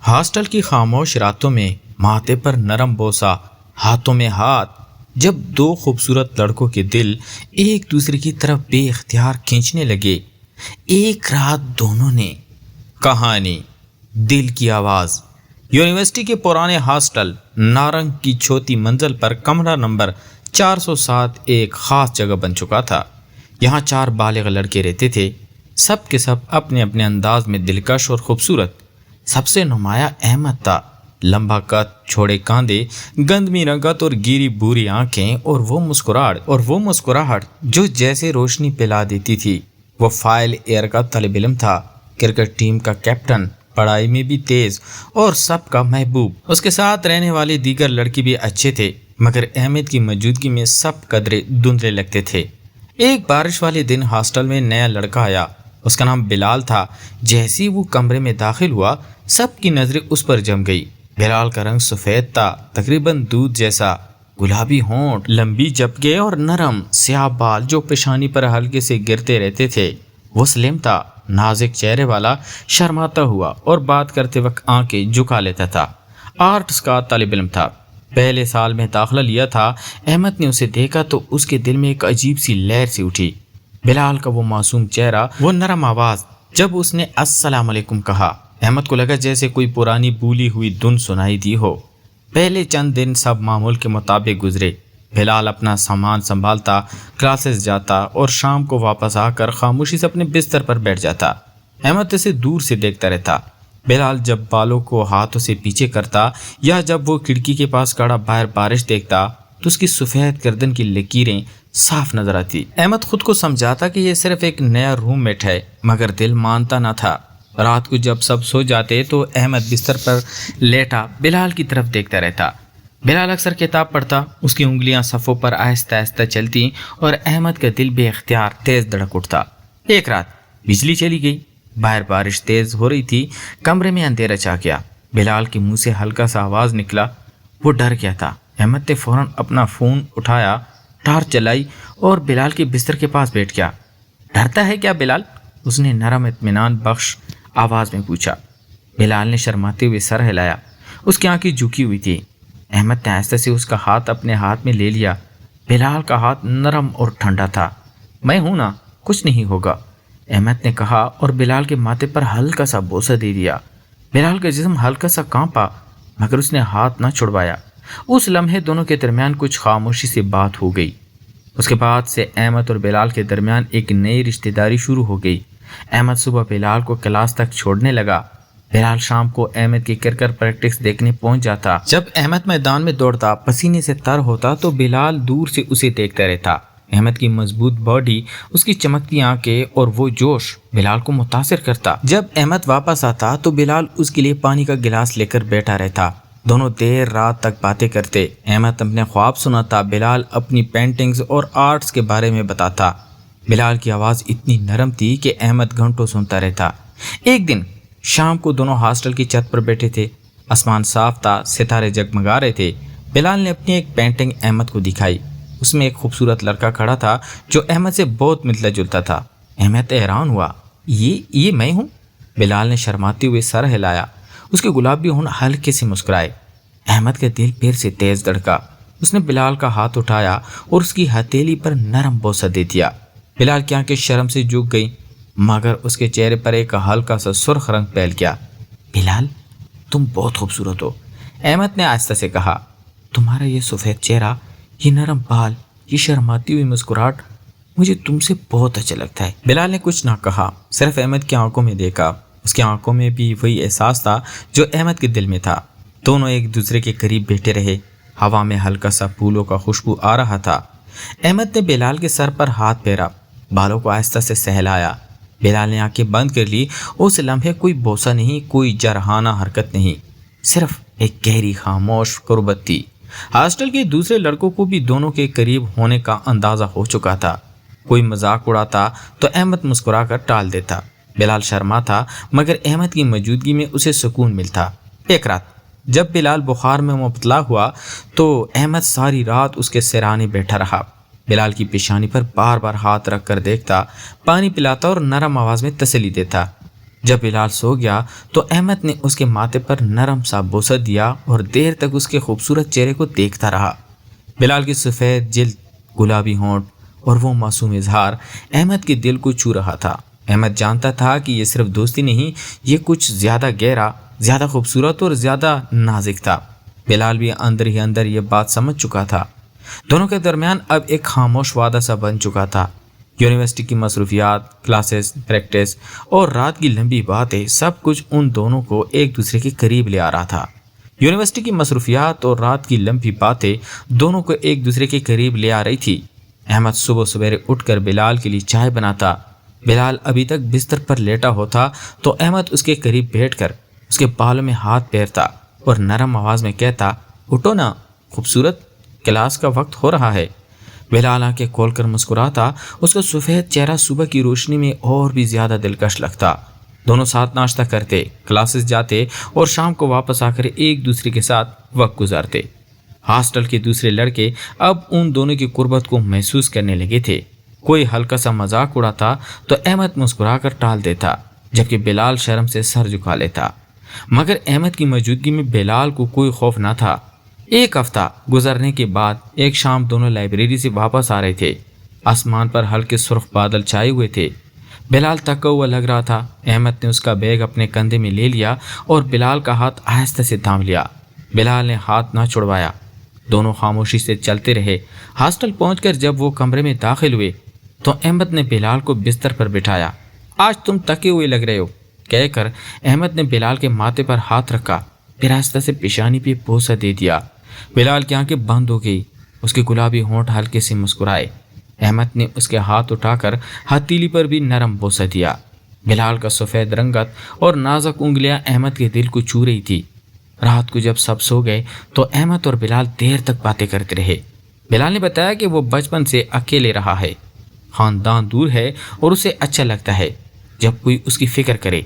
Hostel کی خاموش راتوں میں ماتھے پر نرم بوسہ، ہاتھوں میں ہاتھ، جب دو خوبصورت لڑکوں کے دل ایک دوسرے کی طرف بے اختیار کھینچنے لگے، ایک رات دونوں نے کہانی دل کی آواز۔ یونیورسٹی کے پرانے ہاسٹل نارنگ کی چھوٹی منزل پر کمرہ نمبر 407 ایک خاص جگہ بن چکا تھا۔ یہاں 4 بالغ لڑکے رہتے تھے، سب کے سب اپنے اپنے انداز میں دلکش اور خوبصورت۔ سب سے نمایاں احمد تھا، لمبا قد، چھوڑے کاندھے، گندمی رنگت اور گیری بوری آنکھیں، اور وہ مسکراہٹ جو جیسے روشنی پلا دیتی تھی۔ وہ فائل ایئر کا طالب علم تھا، کرکٹ ٹیم کا کیپٹن، پڑھائی میں بھی تیز اور سب کا محبوب۔ اس کے ساتھ رہنے والے دیگر لڑکے بھی اچھے تھے، مگر احمد کی موجودگی میں سب قدرے دھندلے لگتے تھے۔ ایک بارش والے دن ہاسٹل میں نیا لڑکا آیا، اس کا نام بلال تھا۔ جیسے وہ کمرے میں داخل ہوا، سب کی نظریں اس پر جم گئی۔ بلال کا رنگ سفید تھا، تقریباً دودھ جیسا، گلابی ہونٹ، لمبی جبکے اور نرم سیاہ بال جو پیشانی پر ہلکے سے گرتے رہتے تھے۔ وہ سلیم تھا، نازک چہرے والا، شرماتا ہوا اور بات کرتے وقت آنکھیں جھکا لیتا تھا۔ آرٹس کا طالب علم تھا، پہلے سال میں داخلہ لیا تھا۔ احمد نے اسے دیکھا تو اس کے دل میں ایک عجیب سی لہر سی اٹھی۔ بلال کا وہ معصوم چہرہ، وہ نرم آواز، جب اس نے السلام علیکم کہا، احمد کو لگا جیسے کوئی پرانی بھولی ہوئی دھن سنائی دی ہو۔ پہلے چند دن سب معمول کے مطابق گزرے۔ بلال اپنا سامان سنبھالتا، کلاسز جاتا اور شام کو واپس آ کر خاموشی سے اپنے بستر پر بیٹھ جاتا۔ احمد اسے دور سے دیکھتا رہتا۔ بلال جب بالوں کو ہاتھوں سے پیچھے کرتا یا جب وہ کھڑکی کے پاس کھڑا باہر بارش دیکھتا تو اس کی سفید گردن کی لکیریں صاف نظر آتی۔ احمد خود کو سمجھاتا کہ یہ صرف ایک نیا روم میٹ ہے، مگر دل مانتا نہ تھا۔ رات کو جب سب سو جاتے تو احمد بستر پر لیٹا بلال کی طرف دیکھتا رہتا۔ بلال اکثر کتاب پڑھتا، اس کی انگلیاں صفوں پر آہستہ آہستہ چلتی اور احمد کا دل بے اختیار تیز دھڑک اٹھتا۔ ایک رات بجلی چلی گئی، باہر بارش تیز ہو رہی تھی، کمرے میں اندھیرا چھا گیا۔ بلال کے منہ سے ہلکا سا آواز نکلا، وہ ڈر گیا تھا۔ احمد نے فوراً اپنا فون اٹھایا، ٹارچ چلائی اور بلال کے بستر کے پاس بیٹھ گیا۔ ڈرتا ہے کیا بلال؟ اس نے نرم اطمینان بخش آواز میں پوچھا۔ بلال نے شرماتے ہوئے سر ہلایا، اس کی آنکھیں جھکی ہوئی تھی۔ احمد نے آہستہ سے اس کا ہاتھ اپنے ہاتھ میں لے لیا۔ بلال کا ہاتھ نرم اور ٹھنڈا تھا۔ میں ہوں نا، کچھ نہیں ہوگا، احمد نے کہا اور بلال کے ماتھے پر ہلکا سا بوسہ دے دیا۔ بلال کا جسم ہلکا سا کانپا، مگر اس نے ہاتھ نہ چھڑوایا۔ اس لمحے دونوں کے درمیان کچھ خاموشی سے بات ہو گئی۔ اس کے بعد سے احمد اور بلال کے درمیان ایک نئی رشتہ داری شروع ہو گئی۔ احمد صبح بلال کو کلاس تک چھوڑنے لگا۔ بلال شام کو احمد کی کرکٹ پریکٹس دیکھنے پہنچ جاتا۔ جب احمد میدان میں دوڑتا، پسینے سے تر ہوتا تو بلال دور سے اسے دیکھتا رہتا۔ احمد کی مضبوط باڈی، اس کی چمکتی آنکھیں اور وہ جوش بلال کو متاثر کرتا۔ جب احمد واپس آتا تو بلال اس کے لیے پانی کا گلاس لے کر بیٹھا رہتا۔ دونوں دیر رات تک باتیں کرتے۔ احمد اپنے خواب سناتا، بلال اپنی پینٹنگز اور آرٹس کے بارے میں بتاتا۔ بلال کی آواز اتنی نرم تھی کہ احمد گھنٹوں سنتا رہتا۔ ایک دن شام کو دونوں ہاسٹل کی چھت پر بیٹھے تھے، آسمان صاف تھا، ستارے جگمگا رہے تھے۔ بلال نے اپنی ایک پینٹنگ احمد کو دکھائی۔ اس میں ایک خوبصورت لڑکا کھڑا تھا جو احمد سے بہت ملتا جلتا تھا۔ احمد حیران ہوا، یہ میں ہوں؟ بلال نے شرماتے ہوئے سر ہلایا۔ اس کے گلابی ہونٹ ہلکے سے مسکرائے۔ احمد کا دل پھر سے تیز دھڑکا۔ اس نے بلال کا ہاتھ اٹھایا اور اس کی ہتھیلی پر نرم بوسہ دے دیا۔ بلال کی آنکھیں شرم سے جھک گئی، مگر اس کے چہرے پر ایک ہلکا سا سرخ رنگ پھیل گیا۔ بلال، تم بہت خوبصورت ہو، احمد نے آہستہ سے کہا۔ تمہارا یہ سفید چہرہ، یہ نرم بال، یہ شرماتی ہوئی مسکراہٹ، مجھے تم سے بہت اچھا لگتا ہے۔ بلال نے کچھ نہ کہا، صرف احمد کی آنکھوں میں دیکھا۔ اس کی آنکھوں میں بھی وہی احساس تھا جو احمد کے دل میں تھا۔ دونوں ایک دوسرے کے قریب بیٹھے رہے۔ ہوا میں ہلکا سا پھولوں کا خوشبو آ رہا تھا۔ احمد نے بلال کے سر پر ہاتھ پھیرا، بالوں کو آہستہ سے سہلایا۔ بلال نے آنکھیں بند کر لی۔ اس لمحے کوئی بوسہ نہیں، کوئی جرحانہ حرکت نہیں، صرف ایک گہری خاموش قربت تھی۔ ہاسٹل کے دوسرے لڑکوں کو بھی دونوں کے قریب ہونے کا اندازہ ہو چکا تھا۔ کوئی مذاق اڑاتا تو احمد مسکرا کر ٹال دیتا۔ بلال شرما تھا، مگر احمد کی موجودگی میں اسے سکون ملتا۔ ایک رات جب بلال بخار میں مبتلا ہوا تو احمد ساری رات اس کے سرانے بیٹھا رہا۔ بلال کی پیشانی پر بار بار ہاتھ رکھ کر دیکھتا، پانی پلاتا اور نرم آواز میں تسلی دیتا۔ جب بلال سو گیا تو احمد نے اس کے ماتھے پر نرم سا بوسہ دیا اور دیر تک اس کے خوبصورت چہرے کو دیکھتا رہا۔ بلال کی سفید جلد، گلابی ہونٹ اور وہ معصوم اظہار احمد کے دل کو چھو رہا تھا۔ احمد جانتا تھا کہ یہ صرف دوستی نہیں، یہ کچھ زیادہ گہرا، زیادہ خوبصورت اور زیادہ نازک تھا۔ بلال بھی اندر ہی اندر یہ بات سمجھ چکا تھا۔ دونوں کے درمیان اب ایک خاموش وعدہ سا بن چکا تھا۔ یونیورسٹی کی مصروفیات، کلاسز، پریکٹس اور رات کی لمبی باتیں، سب کچھ ان دونوں کو ایک دوسرے کے قریب لے آ رہا تھا۔ یونیورسٹی کی مصروفیات اور رات کی لمبی باتیں دونوں کو ایک دوسرے کے قریب لے آ رہی تھی۔ احمد صبح سویرے اٹھ کر بلال کے لیے چائے بناتا۔ بلال ابھی تک بستر پر لیٹا ہوتا تو احمد اس کے قریب بیٹھ کر اس کے بالوں میں ہاتھ پھیرتا اور نرم آواز میں کہتا، اٹھو نا خوبصورت، کلاس کا وقت ہو رہا ہے۔ بلال آنکھیں کھول کر مسکراتا، اس کا سفید چہرہ صبح کی روشنی میں اور بھی زیادہ دلکش لگتا۔ دونوں ساتھ ناشتہ کرتے، کلاسز جاتے اور شام کو واپس آ کر ایک دوسرے کے ساتھ وقت گزارتے۔ ہاسٹل کے دوسرے لڑکے اب ان دونوں کی قربت کو محسوس کرنے لگے تھے۔ کوئی ہلکا سا مذاق اڑاتا تو احمد مسکرا کر ٹال دیتا، جبکہ بلال شرم سے سر جھکا لیتا۔ مگر احمد کی موجودگی میں بلال کو کوئی خوف نہ تھا۔ ایک ہفتہ گزرنے کے بعد ایک شام دونوں لائبریری سے واپس آ رہے تھے۔ آسمان پر ہلکے سرخ بادل چھائے ہوئے تھے۔ بلال تھکا ہوا لگ رہا تھا۔ احمد نے اس کا بیگ اپنے کندھے میں لے لیا اور بلال کا ہاتھ آہستہ سے تھام لیا۔ بلال نے ہاتھ نہ چھڑوایا۔ دونوں خاموشی سے چلتے رہے۔ ہاسٹل پہنچ کر جب وہ کمرے میں داخل ہوئے تو احمد نے بلال کو بستر پر بٹھایا۔ آج تم تھکے ہوئے لگ رہے ہو، کہہ کر احمد نے بلال کے ماتھے پر ہاتھ رکھا، پھر آہستہ سے پیشانی پہ بوسہ دے دیا۔ بلال کی آنکھیں بند ہو گئی، اس کے گلابی ہونٹ ہلکے سے مسکرائے۔ احمد نے اس کے ہاتھ اٹھا کر ہتھیلی پر بھی نرم بوسہ دیا۔ بلال کا سفید رنگت اور نازک انگلیاں احمد کے دل کو چھو رہی تھی۔ رات کو جب سب سو گئے تو احمد اور بلال دیر تک باتیں کرتے رہے۔ بلال نے بتایا کہ وہ بچپن سے اکیلے رہا ہے، خاندان دور ہے اور اسے اچھا لگتا ہے جب کوئی اس کی فکر کرے۔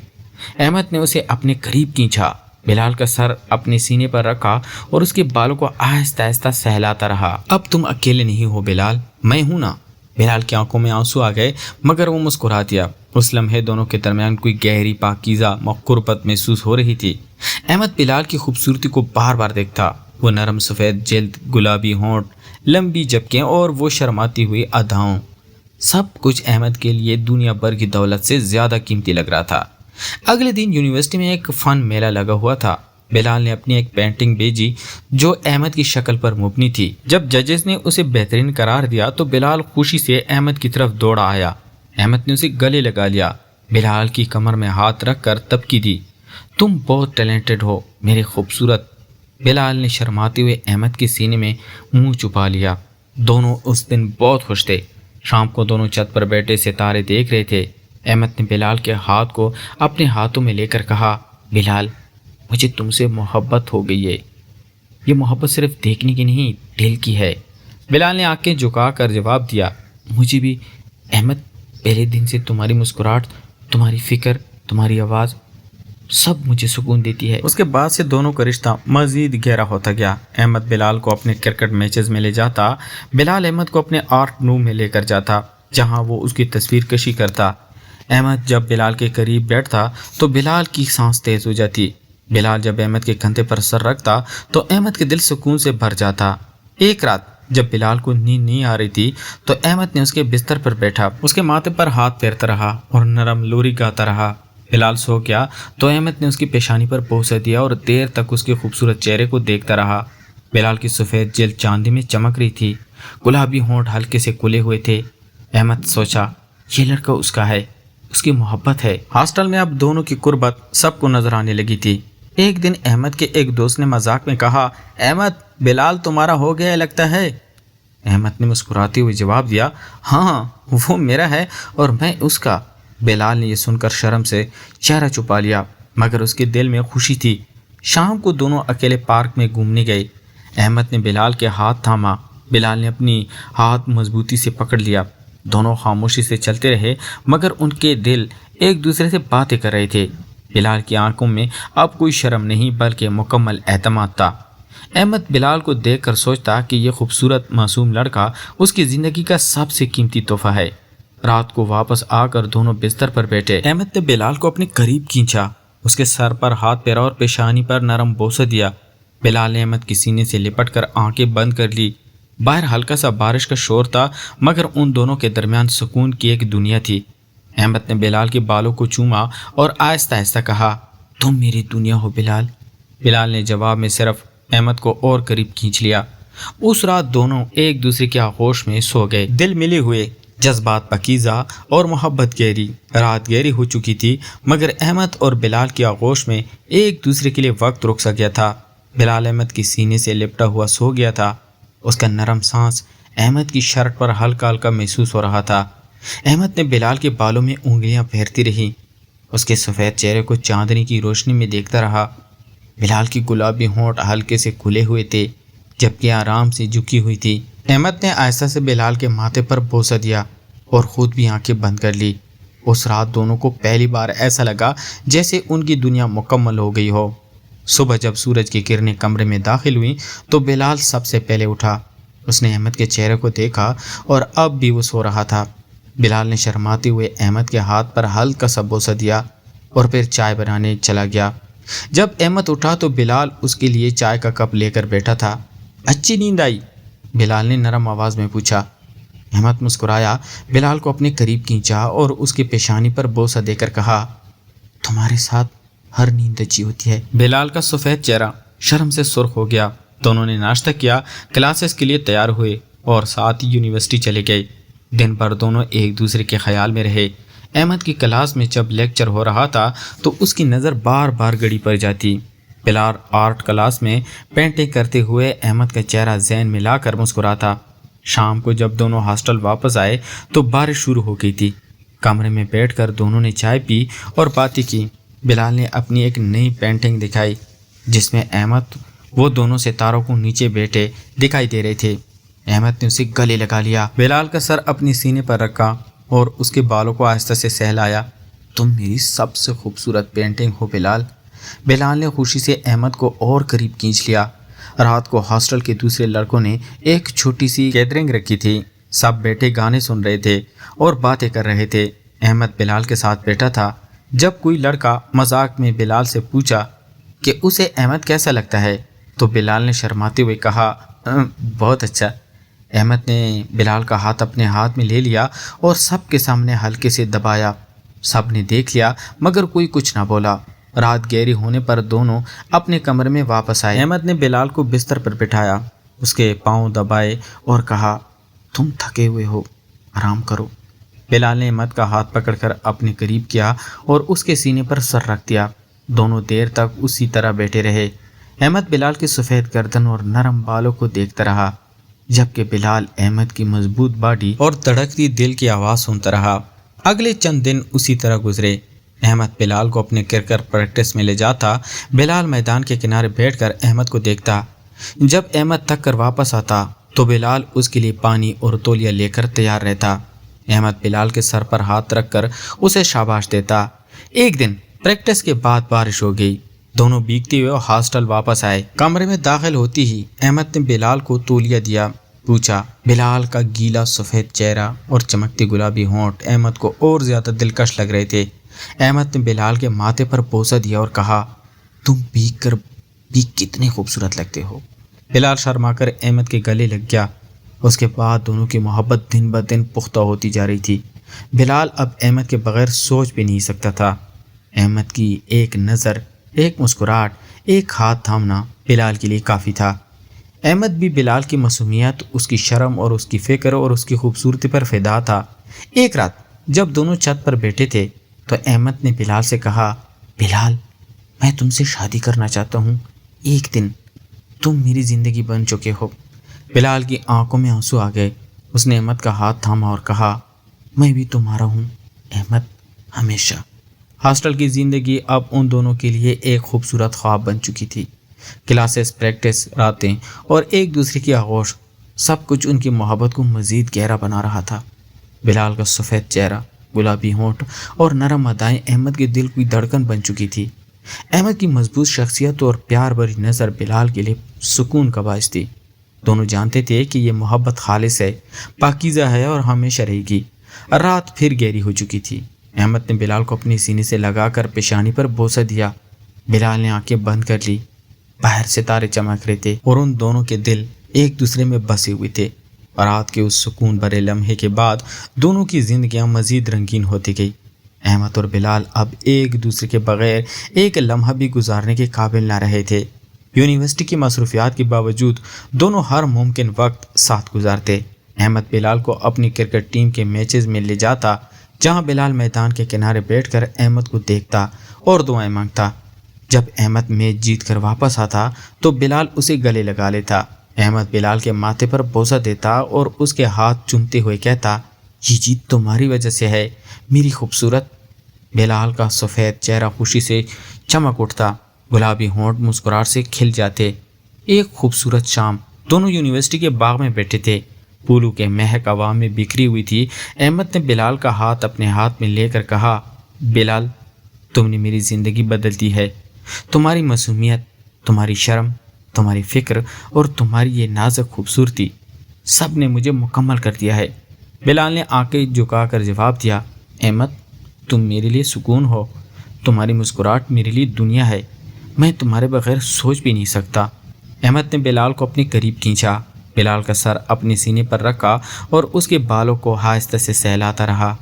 احمد نے اسے اپنے قریب کھینچا، بلال کا سر اپنے سینے پر رکھا اور اس کے بالوں کو آہستہ آہستہ سہلاتا رہا۔ اب تم اکیلے نہیں ہو بلال، میں ہوں نا۔ بلال کی آنکھوں میں آنسو آ گئے مگر وہ مسکرا دیا۔ اس لمحے دونوں کے درمیان کوئی گہری پاکیزہ قربت محسوس ہو رہی تھی۔ احمد بلال کی خوبصورتی کو بار بار دیکھتا، وہ نرم سفید جلد، گلابی ہونٹ، لمبی جبکیں اور وہ شرماتی ہوئی اداؤں، سب کچھ احمد کے لیے دنیا بھر کی دولت سے زیادہ قیمتی لگ رہا تھا۔ اگلے دن یونیورسٹی میں ایک فن میلہ لگا ہوا تھا۔ بلال نے اپنی ایک پینٹنگ بھیجی جو احمد کی شکل پر مبنی تھی۔ جب ججز نے اسے بہترین قرار دیا تو بلال خوشی سے احمد کی طرف دوڑا آیا۔ احمد نے اسے گلے لگا لیا، بلال کی کمر میں ہاتھ رکھ کر تبکی دی، تم بہت ٹیلنٹڈ ہو میرے خوبصورت۔ بلال نے شرماتے ہوئے احمد کے سینے میں منہ چھپا لیا۔ دونوں اس دن بہت خوش تھے۔ شام کو دونوں چھت پر بیٹھے ستارے دیکھ رہے تھے۔ احمد نے بلال کے ہاتھ کو اپنے ہاتھوں میں لے کر کہا، بلال مجھے تم سے محبت ہو گئی ہے، یہ محبت صرف دیکھنے کی نہیں دل کی ہے۔ بلال نے آنکھیں جھکا کر جواب دیا، مجھے بھی احمد، پہلے دن سے تمہاری مسکراہٹ، تمہاری فکر، تمہاری آواز سب مجھے سکون دیتی ہے۔ اس کے بعد سے دونوں کا رشتہ مزید گہرا ہوتا گیا۔ احمد بلال کو اپنے کرکٹ میچز میں لے جاتا، بلال احمد کو اپنے آرٹ روم میں لے کر جاتا جہاں وہ اس کی تصویر کشی کرتا۔ احمد جب بلال کے قریب بیٹھتا تو بلال کی سانس تیز ہو جاتی۔ بلال جب احمد کے کندھے پر سر رکھتا تو احمد کے دل سکون سے بھر جاتا۔ ایک رات جب بلال کو نیند نہیں آ رہی تھی تو احمد نے اس کے بستر پر بیٹھا، اس کے ماتھے پر ہاتھ پھیرتا رہا اور نرم لوری گاتا رہا۔ بلال سو گیا تو احمد نے اس کی پیشانی پر بوسہ دیا اور دیر تک اس کے خوبصورت چہرے کو دیکھتا رہا۔ بلال کی سفید جلد چاندی میں چمک رہی تھی، گلابی ہونٹ ہلکے سے کھلے ہوئے تھے۔ احمد سوچا، یہ لڑکا اس کا ہے، اس کی محبت ہے۔ ہاسٹل میں اب دونوں کی قربت سب کو نظر آنے لگی تھی۔ ایک دن احمد کے ایک دوست نے مذاق میں کہا، احمد بلال تمہارا ہو گیا لگتا ہے۔ احمد نے مسکراتے ہوئے جواب دیا، ہاں وہ میرا ہے اور میں اس کا۔ بلال نے یہ سن کر شرم سے چہرہ چھپا لیا مگر اس کے دل میں خوشی تھی۔ شام کو دونوں اکیلے پارک میں گھومنے گئے۔ احمد نے بلال کے ہاتھ تھاما، بلال نے اپنی ہاتھ مضبوطی سے پکڑ لیا۔ دونوں خاموشی سے چلتے رہے مگر ان کے دل ایک دوسرے سے باتیں کر رہے تھے۔ بلال کی آنکھوں میں اب کوئی شرم نہیں بلکہ مکمل اعتماد تھا۔ احمد بلال کو دیکھ کر سوچتا کہ یہ خوبصورت معصوم لڑکا اس کی زندگی کا سب سے قیمتی تحفہ ہے۔ رات کو واپس آ کر دونوں بستر پر بیٹھے۔ احمد نے بلال کو اپنے قریب کھینچا، اس کے سر پر ہاتھ پھیرا اور پیشانی پر نرم بوسہ دیا۔ بلال نے احمد کے سینے سے لپٹ کر آنکھیں بند کر لی۔ باہر ہلکا سا بارش کا شور تھا، مگر ان دونوں کے درمیان سکون کی ایک دنیا تھی۔ احمد نے بلال کے بالوں کو چوما اور آہستہ آہستہ کہا، تم میری دنیا ہو بلال۔ بلال نے جواب میں صرف احمد کو اور قریب کھینچ لیا۔ اس رات دونوں ایک دوسرے کے آغوش میں سو گئے، دل ملے ہوئے، جذبات پاکیزہ اور محبت گہری۔ رات گہری ہو چکی تھی، مگر احمد اور بلال کی آغوش میں ایک دوسرے کے لیے وقت رک سا گیا تھا۔ بلال احمد کے سینے سے لپٹا ہوا سو گیا تھا، اس کا نرم سانس احمد کی شرٹ پر ہلکا ہلکا محسوس ہو رہا تھا۔ احمد نے بلال کے بالوں میں انگلیاں پھیرتی رہی، اس کے سفید چہرے کو چاندنی کی روشنی میں دیکھتا رہا۔ بلال کی گلابی ہونٹ ہلکے سے کھلے ہوئے تھے، جبکہ آرام سے جھکی ہوئی تھی۔ احمد نے آہستہ سے بلال کے ماتھے پر بوسہ دیا اور خود بھی آنکھیں بند کر لی۔ اس رات دونوں کو پہلی بار ایسا لگا جیسے ان کی دنیا مکمل ہو گئی ہو۔ صبح جب سورج کی کرنیں کمرے میں داخل ہوئیں تو بلال سب سے پہلے اٹھا۔ اس نے احمد کے چہرے کو دیکھا اور اب بھی وہ سو رہا تھا۔ بلال نے شرماتے ہوئے احمد کے ہاتھ پر ہلکا سا بوسہ دیا اور پھر چائے بنانے چلا گیا۔ جب احمد اٹھا تو بلال اس کے لیے چائے کا کپ لے کر بیٹھا تھا۔ اچھی نیند آئی؟ بلال نے نرم آواز میں پوچھا۔ احمد مسکرایا، بلال کو اپنے قریب کھینچا اور اس کی پیشانی پر بوسہ دے کر کہا، تمہارے ساتھ ہر نیند اچھی ہوتی ہے۔ بلال کا سفید چہرہ شرم سے سرخ ہو گیا۔ دونوں نے ناشتہ کیا، کلاسز کے لیے تیار ہوئے اور ساتھ ہی یونیورسٹی چلے گئے۔ دن بھر دونوں ایک دوسرے کے خیال میں رہے۔ احمد کی کلاس میں جب لیکچر ہو رہا تھا تو اس کی نظر بار بار گھڑی پر جاتی۔ بلال آرٹ کلاس میں پینٹنگ کرتے ہوئے احمد کا چہرہ ذہن میں لا کر مسکراتا۔ شام کو جب دونوں ہاسٹل واپس آئے تو بارش شروع ہو گئی تھی۔ کمرے میں بیٹھ کر دونوں نے چائے پی اور باتیں کی۔ بلال نے اپنی ایک نئی پینٹنگ دکھائی جس میں احمد وہ دونوں ستاروں کو نیچے بیٹھے دکھائی دے رہے تھے۔ احمد نے اسے گلے لگا لیا، بلال کا سر اپنی سینے پر رکھا اور اس کے بالوں کو آہستہ سے سہلایا۔ تم میری سب سے خوبصورت پینٹنگ ہو بلال۔ بلال نے خوشی سے احمد کو اور قریب کھینچ لیا۔ رات کو ہاسٹل کے دوسرے لڑکوں نے ایک چھوٹی سی گیدرنگ رکھی تھی۔ سب بیٹھے گانے سن رہے تھے اور باتیں کر رہے تھے۔ احمد بلال کے ساتھ بیٹھا تھا۔ جب کوئی لڑکا مذاق میں بلال سے پوچھا کہ اسے احمد کیسا لگتا ہے تو بلال نے شرماتے ہوئے کہا، بہت اچھا۔ احمد نے بلال کا ہاتھ اپنے ہاتھ میں لے لیا اور سب کے سامنے ہلکے سے دبایا۔ سب نے دیکھ لیا مگر کوئی کچھ نہ بولا۔ رات گہری ہونے پر دونوں اپنے کمرے میں واپس آئے۔ احمد نے بلال کو بستر پر بٹھایا، اس کے پاؤں دبائے اور کہا، تم تھکے ہوئے ہو، آرام کرو۔ بلال نے احمد کا ہاتھ پکڑ کر اپنے قریب کیا اور اس کے سینے پر سر رکھ دیا۔ دونوں دیر تک اسی طرح بیٹھے رہے۔ احمد بلال کے سفید گردن اور نرم بالوں کو دیکھتا رہا، جبکہ بلال احمد کی مضبوط باڈی اور دھڑکتی دل کی آواز سنتا رہا۔ اگلے چند دن اسی طرح گزرے۔ احمد بلال کو اپنے کرکٹ پریکٹس میں لے جاتا۔ بلال میدان کے کنارے بیٹھ کر احمد کو دیکھتا۔ جب احمد تھک کر واپس آتا تو بلال اس کے لیے پانی اور تولیہ لے کر تیار رہتا۔ احمد بلال کے سر پر ہاتھ رکھ کر اسے شاباش دیتا۔ ایک دن پریکٹس کے بعد بارش ہو گئی۔ دونوں بھیگتے ہوئے ہاسٹل واپس آئے۔ کمرے میں داخل ہوتی ہی احمد نے بلال کو تولیہ دیا۔ پوچھا، بلال کا گیلا سفید چہرہ اور چمکتے گلابی ہونٹ احمد کو اور زیادہ دلکش لگ رہے تھے۔ احمد نے بلال کے ماتھے پر بوسہ دیا اور کہا، تم بھیگ کر بھی کتنے خوبصورت لگتے ہو۔ بلال شرما کر احمد کے گلے لگ گیا۔ اس کے بعد دونوں کی محبت دن بدن پختہ ہوتی جا رہی تھی۔ بلال اب احمد کے بغیر سوچ بھی نہیں سکتا تھا۔ احمد کی ایک نظر، ایک مسکراہٹ، ایک ہاتھ تھامنا بلال کے لیے کافی تھا۔ احمد بھی بلال کی معصومیت، اس کی شرم اور اس کی فکر اور اس کی خوبصورتی پر فدا تھا۔ ایک رات جب دونوں چھت پر بیٹھے تھے تو احمد نے بلال سے کہا، بلال، میں تم سے شادی کرنا چاہتا ہوں۔ ایک دن تم میری زندگی بن چکے ہو۔ بلال کی آنکھوں میں آنسو آ گئے۔ اس نے احمد کا ہاتھ تھاما اور کہا، میں بھی تمہارا ہوں احمد، ہمیشہ۔ ہاسٹل کی زندگی اب ان دونوں کے لیے ایک خوبصورت خواب بن چکی تھی۔ کلاسز، پریکٹس، راتیں اور ایک دوسرے کی آغوش، سب کچھ ان کی محبت کو مزید گہرا بنا رہا تھا۔ بلال کا سفید چہرہ، گلابی ہونٹ اور نرم ادائیں احمد کے دل کی دھڑکن بن چکی تھی۔ احمد کی مضبوط شخصیت اور پیار بھری نظر بلال کے لیے سکون کا باعث تھی۔ دونوں جانتے تھے کہ یہ محبت خالص ہے، پاکیزہ ہے اور ہمیشہ رہے گی۔ رات پھر گہری ہو چکی تھی۔ احمد نے بلال کو اپنے سینے سے لگا کر پیشانی پر بوسہ دیا۔ بلال نے آنکھیں بند کر لی۔ باہر ستارے چمک رہے تھے اور ان دونوں کے دل ایک دوسرے میں بسے ہوئے تھے۔ رات کے اس سکون بھرے لمحے کے بعد دونوں کی زندگیاں مزید رنگین ہوتی گئی۔ احمد اور بلال اب ایک دوسرے کے بغیر ایک لمحہ بھی گزارنے کے قابل نہ رہے تھے۔ یونیورسٹی کی مصروفیات کے باوجود دونوں ہر ممکن وقت ساتھ گزارتے۔ احمد بلال کو اپنی کرکٹ ٹیم کے میچز میں لے جاتا، جہاں بلال میدان کے کنارے بیٹھ کر احمد کو دیکھتا اور دعائیں مانگتا۔ جب احمد میچ جیت کر واپس آتا تو بلال اسے گلے لگا لیتا۔ احمد بلال کے ماتھے پر بوسہ دیتا اور اس کے ہاتھ چومتے ہوئے کہتا، یہ جیت تمہاری وجہ سے ہے میری خوبصورت۔ بلال کا سفید چہرہ خوشی سے چمک اٹھتا، گلابی ہونٹ مسکراہٹ سے کھل جاتے۔ ایک خوبصورت شام دونوں یونیورسٹی کے باغ میں بیٹھے تھے۔ پھولوں کے مہک ہوا میں بکھری ہوئی تھی۔ احمد نے بلال کا ہاتھ اپنے ہاتھ میں لے کر کہا، بلال تم نے میری زندگی بدل دی ہے۔ تمہاری معصومیت، تمہاری شرم، تمہاری فکر اور تمہاری یہ نازک خوبصورتی سب نے مجھے مکمل کر دیا ہے۔ بلال نے آنکھیں جھکا کر جواب دیا، احمد تم میرے لیے سکون ہو، تمہاری مسکراہٹ میرے لیے دنیا ہے، میں تمہارے بغیر سوچ بھی نہیں سکتا۔ احمد نے بلال کو اپنے قریب کھینچا، بلال کا سر اپنے سینے پر رکھا اور اس کے بالوں کو آہستہ سے سہلاتا رہا۔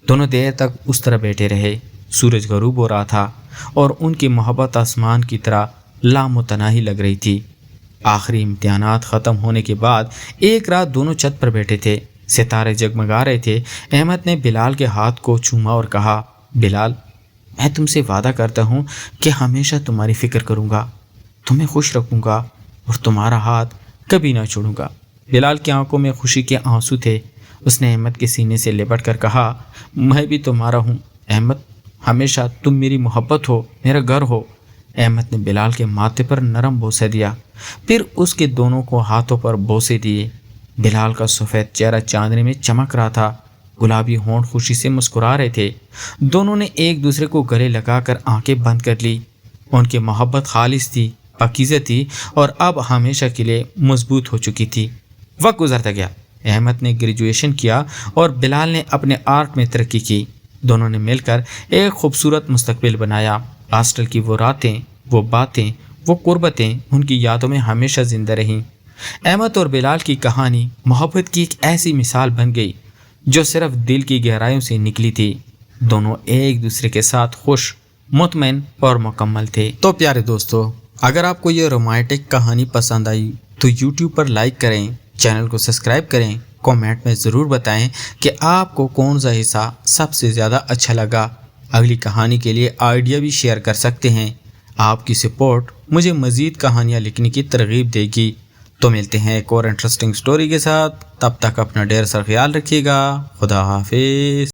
دونوں دیر تک اس طرح بیٹھے رہے۔ سورج غروب ہو رہا تھا اور ان کی محبت آسمان کی طرح لامتناہی لگ رہی تھی۔ آخری امتحانات ختم ہونے کے بعد ایک رات دونوں چھت پر بیٹھے تھے، ستارے جگمگا رہے تھے۔ احمد نے بلال کے ہاتھ کو چوما اور کہا، بلال میں تم سے وعدہ کرتا ہوں کہ ہمیشہ تمہاری فکر کروں گا، تمہیں خوش رکھوں گا اور تمہارا ہاتھ کبھی نہ چھوڑوں گا۔ بلال کی آنکھوں میں خوشی کے آنسو تھے۔ اس نے احمد کے سینے سے لپٹ کر کہا، میں بھی تمہارا ہوں احمد، ہمیشہ تم میری محبت ہو، میرا گھر ہو۔ احمد نے بلال کے ماتھے پر نرم بوسہ دیا، پھر اس کے دونوں کو ہاتھوں پر بوسے دیے۔ بلال کا سفید چہرہ چاندنی میں چمک رہا تھا، گلابی ہونٹ خوشی سے مسکرا رہے تھے۔ دونوں نے ایک دوسرے کو گلے لگا کر آنکھیں بند کر لی۔ ان کی محبت خالص تھی، پاکیزہ تھی اور اب ہمیشہ کے لیے مضبوط ہو چکی تھی۔ وقت گزرتا گیا۔ احمد نے گریجویشن کیا اور بلال نے اپنے آرٹ میں ترقی کی۔ دونوں نے مل کر ایک خوبصورت مستقبل بنایا۔ ہاسٹل کی وہ راتیں، وہ باتیں، وہ قربتیں ان کی یادوں میں ہمیشہ زندہ رہیں۔ احمد اور بلال کی کہانی محبت کی ایک ایسی مثال بن گئی جو صرف دل کی گہرائیوں سے نکلی تھی۔ دونوں ایک دوسرے کے ساتھ خوش، مطمئن اور مکمل تھے۔ تو پیارے دوستو، اگر آپ کو یہ رومانٹک کہانی پسند آئی تو یوٹیوب پر لائک کریں، چینل کو سبسکرائب کریں، کامنٹ میں ضرور بتائیں کہ آپ کو کون سا حصہ سب سے زیادہ اچھا لگا۔ اگلی کہانی کے لیے آئیڈیا بھی شیئر کر سکتے ہیں۔ آپ کی سپورٹ مجھے مزید کہانیاں لکھنے کی ترغیب دے گی۔ تو ملتے ہیں ایک اور انٹرسٹنگ سٹوری کے ساتھ، تب تک اپنا ڈھیر سا خیال رکھیے گا۔ خدا حافظ۔